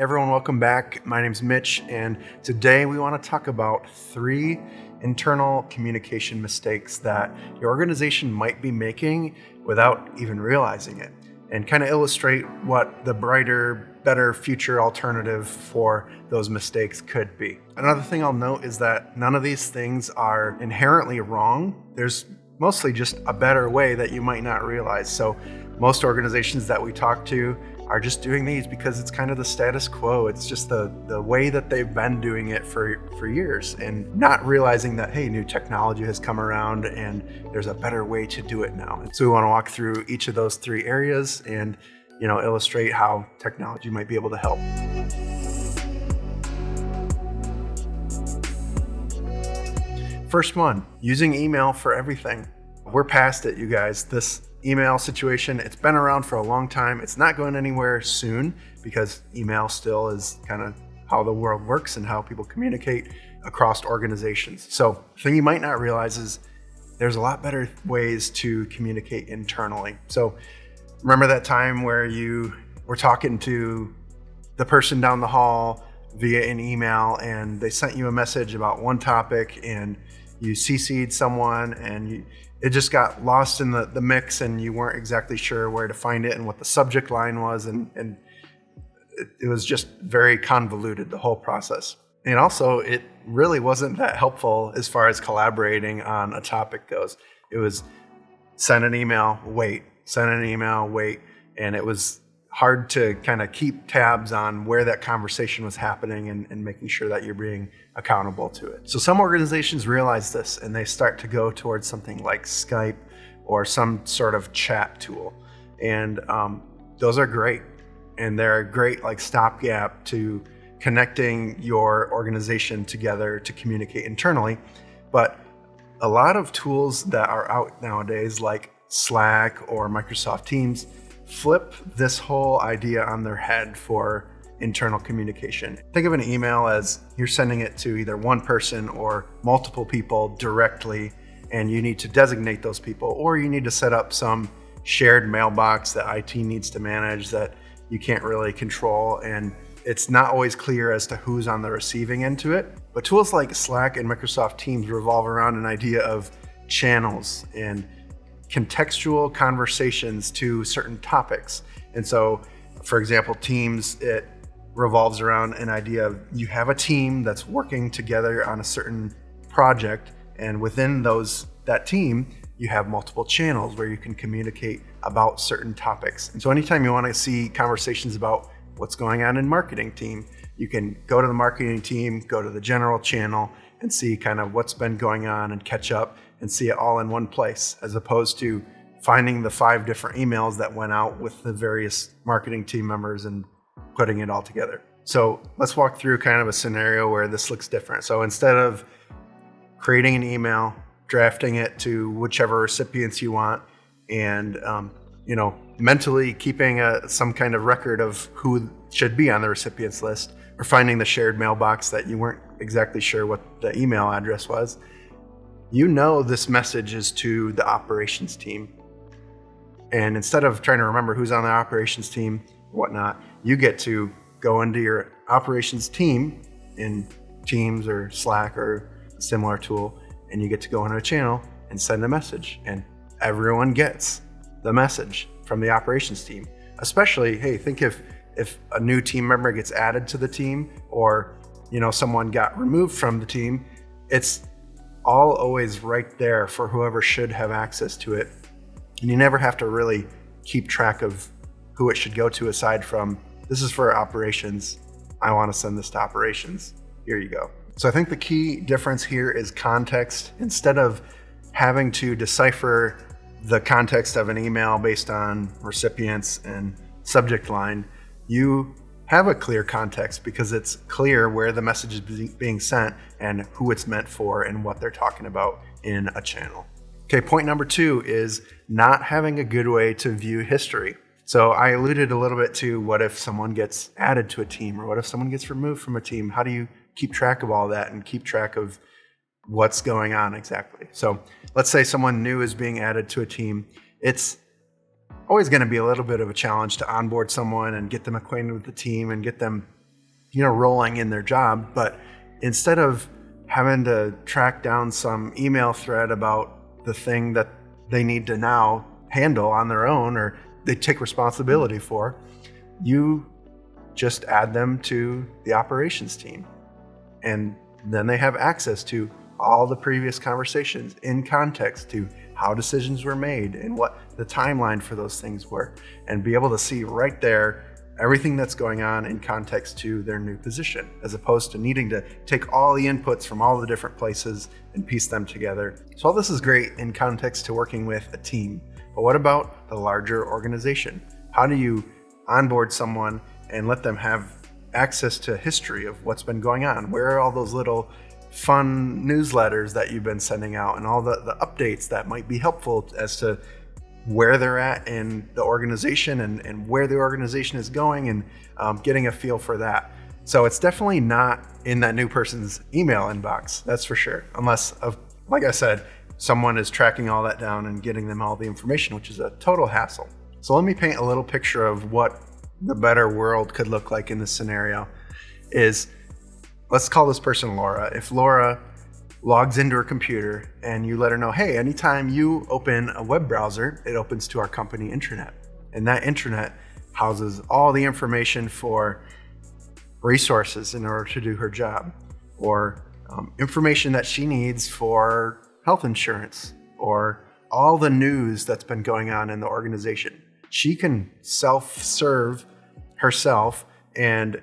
Everyone, welcome back. My name's Mitch, and today we want to talk about 3 internal communication mistakes that your organization might be making without even realizing it, and kind of illustrate what the brighter, better future alternative for those mistakes could be. Another thing I'll note is that none of these things are inherently wrong. There's mostly just a better way that you might not realize. So most organizations that we talk to are just doing these because it's kind of the status quo. It's just the way that they've been doing it for years, and not realizing that, hey, new technology has come around and there's a better way to do it now. And so we want to walk through each of those 3 areas and, illustrate how technology might be able to help. First one, using email for everything. We're past it, you guys. This email situation, it's been around for a long time. It's not going anywhere soon because email still is kind of how the world works and how people communicate across organizations. So the thing you might not realize is there's a lot better ways to communicate internally. So remember that time where you were talking to the person down the hall via an email and they sent you a message about one topic and you CC'd someone and it just got lost in the mix and you weren't exactly sure where to find it and what the subject line was, and it was just very convoluted, the whole process. And also, it really wasn't that helpful as far as collaborating on a topic goes. It was send an email, wait, and it was hard to kind of keep tabs on where that conversation was happening and making sure that you're being accountable to it. So some organizations realize this and they start to go towards something like Skype or some sort of chat tool. And those are great. And they're a great stopgap to connecting your organization together to communicate internally. But a lot of tools that are out nowadays, like Slack or Microsoft Teams, flip this whole idea on their head for internal communication. Think of an email as you're sending it to either one person or multiple people directly, and you need to designate those people, or you need to set up some shared mailbox that IT needs to manage that you can't really control, and it's not always clear as to who's on the receiving end to it. But tools like Slack and Microsoft Teams revolve around an idea of channels and contextual conversations to certain topics. And so, for example, Teams, it revolves around an idea of you have a team that's working together on a certain project, and within that team, you have multiple channels where you can communicate about certain topics. And so anytime you want to see conversations about what's going on in marketing team, you can go to the marketing team, go to the general channel, and see kind of what's been going on and catch up and see it all in one place, as opposed to finding the 5 different emails that went out with the various marketing team members and putting it all together. So let's walk through kind of a scenario where this looks different. So instead of creating an email, drafting it to whichever recipients you want, and mentally keeping some kind of record of who should be on the recipients list, or finding the shared mailbox that you weren't exactly sure what the email address was, this message is to the operations team. And instead of trying to remember who's on the operations team, whatnot, you get to go into your operations team in Teams or Slack or a similar tool, and you get to go into a channel and send a message, and everyone gets the message from the operations team. Especially, hey, think if a new team member gets added to the team, or someone got removed from the team, it's all always right there for whoever should have access to it. And you never have to really keep track of who it should go to, aside from, this is for operations, I want to send this to operations, here you go. So I think the key difference here is context. Instead of having to decipher the context of an email based on recipients and subject line, you have a clear context because it's clear where the message is being sent and who it's meant for and what they're talking about in a channel. Okay, point number 2 is not having a good way to view history. So I alluded a little bit to what if someone gets added to a team, or what if someone gets removed from a team? How do you keep track of all that and keep track of what's going on exactly? So let's say someone new is being added to a team. It's always going to be a little bit of a challenge to onboard someone and get them acquainted with the team and get them rolling in their job. But instead of having to track down some email thread about the thing that they need to now handle on their own or they take responsibility for, you just add them to the operations team. And then they have access to all the previous conversations in context to how decisions were made and what the timeline for those things were, and be able to see right there everything that's going on in context to their new position, as opposed to needing to take all the inputs from all the different places and piece them together. So all this is great in context to working with a team, but what about the larger organization? How do you onboard someone and let them have access to history of what's been going on? Where are all those little fun newsletters that you've been sending out and all the updates that might be helpful as to where they're at in the organization and where the organization is going, and getting a feel for that. So it's definitely not in that new person's email inbox, that's for sure, unless, like I said, someone is tracking all that down and getting them all the information, which is a total hassle. So let me paint a little picture of what the better world could look like in this scenario. Let's call this person Laura. If Laura logs into her computer and you let her know, hey, anytime you open a web browser, it opens to our company intranet. And that intranet houses all the information for resources in order to do her job, or information that she needs for health insurance, or all the news that's been going on in the organization. She can self-serve herself and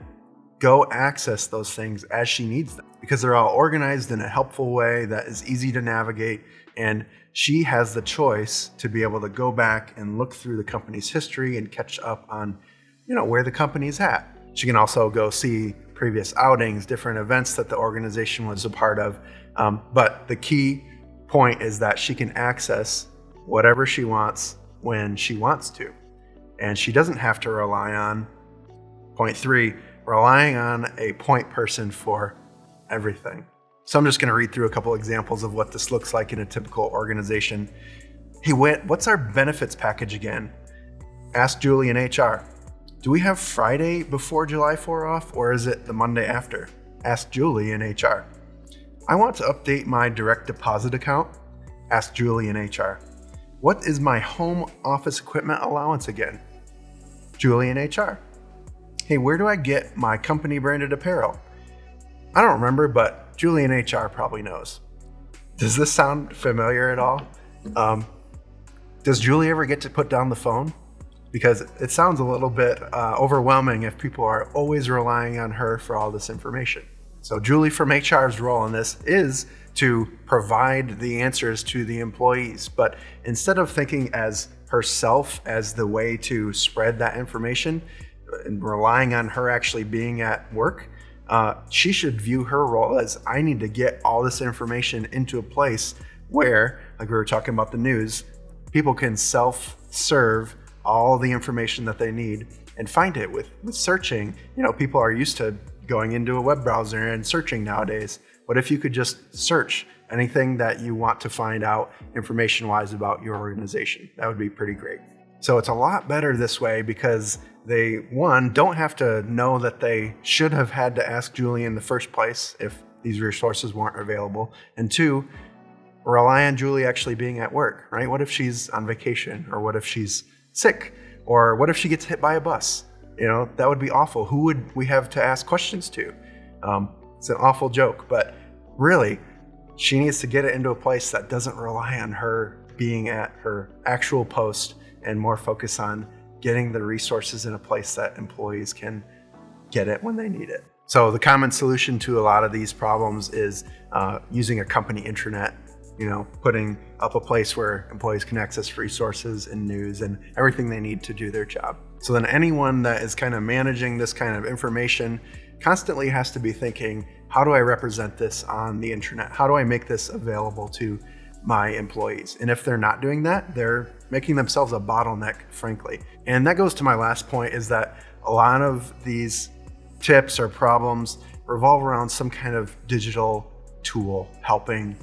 go access those things as she needs them, because they're all organized in a helpful way that is easy to navigate. And she has the choice to be able to go back and look through the company's history and catch up on, where the company's at. She can also go see previous outings, different events that the organization was a part of. But the key point is that she can access whatever she wants when she wants to. And she doesn't have to rely on, point 3, relying on a point person for everything. So I'm just going to read through a couple examples of what this looks like in a typical organization. Hey, what's our benefits package again? Ask Julie in HR. Do we have Friday before July 4 off, or is it the Monday after? Ask Julie in HR. I want to update my direct deposit account. Ask Julie in HR. What is my home office equipment allowance again? Julie in HR. Hey, where do I get my company branded apparel? I don't remember, but Julie in HR probably knows. Does this sound familiar at all? Does Julie ever get to put down the phone? Because it sounds a little bit overwhelming if people are always relying on her for all this information. So Julie from HR's role in this is to provide the answers to the employees, but instead of thinking as herself as the way to spread that information and relying on her actually being at work, she should view her role as, I need to get all this information into a place where, like we were talking about the news, people can self-serve all the information that they need and find it with searching. People are used to going into a web browser and searching nowadays. What if you could just search anything that you want to find out information-wise about your organization? That would be pretty great. So it's a lot better this way because they, one, don't have to know that they should have had to ask Julie in the first place if these resources weren't available. And two, rely on Julie actually being at work, right? What if she's on vacation, or what if she's sick, or what if she gets hit by a bus? That would be awful. Who would we have to ask questions to? It's an awful joke, but really, she needs to get it into a place that doesn't rely on her being at her actual post and more focus on getting the resources in a place that employees can get it when they need it. So the common solution to a lot of these problems is using a company intranet, putting up a place where employees can access resources and news and everything they need to do their job. So then anyone that is kind of managing this kind of information constantly has to be thinking, how do I represent this on the intranet? How do I make this available to my employees? And if they're not doing that, they're making themselves a bottleneck, frankly. And that goes to my last point, is that a lot of these tips or problems revolve around some kind of digital tool helping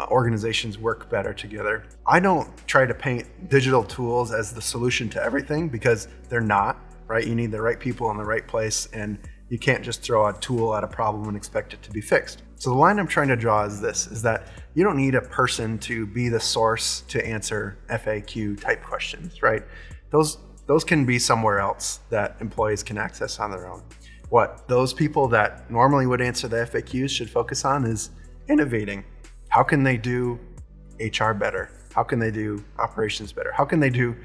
organizations work better together. I don't try to paint digital tools as the solution to everything, because they're not, right? You need the right people in the right place, and You can't just throw a tool at a problem and expect it to be fixed. So the line I'm trying to draw is this, is that you don't need a person to be the source to answer FAQ type questions, right? Those can be somewhere else that employees can access on their own. What those people that normally would answer the FAQs should focus on is innovating. How can they do HR better? How can they do operations better? How can they do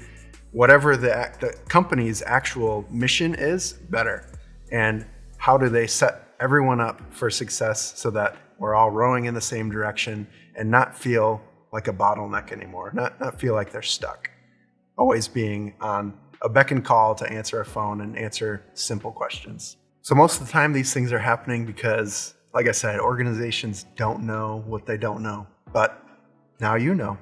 whatever the company's actual mission is better? And how do they set everyone up for success so that we're all rowing in the same direction and not feel like a bottleneck anymore, not feel like they're stuck, always being on a beck and call to answer a phone and answer simple questions. So most of the time these things are happening because, like I said, organizations don't know what they don't know, but now you know.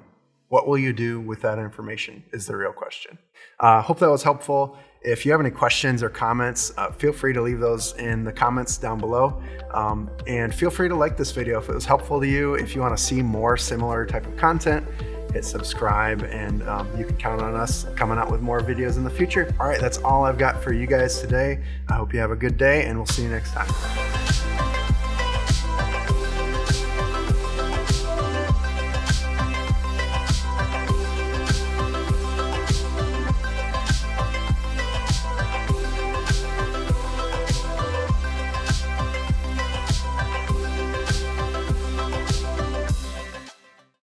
What will you do with that information is the real question. Hope that was helpful. If you have any questions or comments, feel free to leave those in the comments down below. And feel free to like this video if it was helpful to you. If you want to see more similar type of content, hit subscribe, and you can count on us coming out with more videos in the future. All right, that's all I've got for you guys today. I hope you have a good day, and we'll see you next time.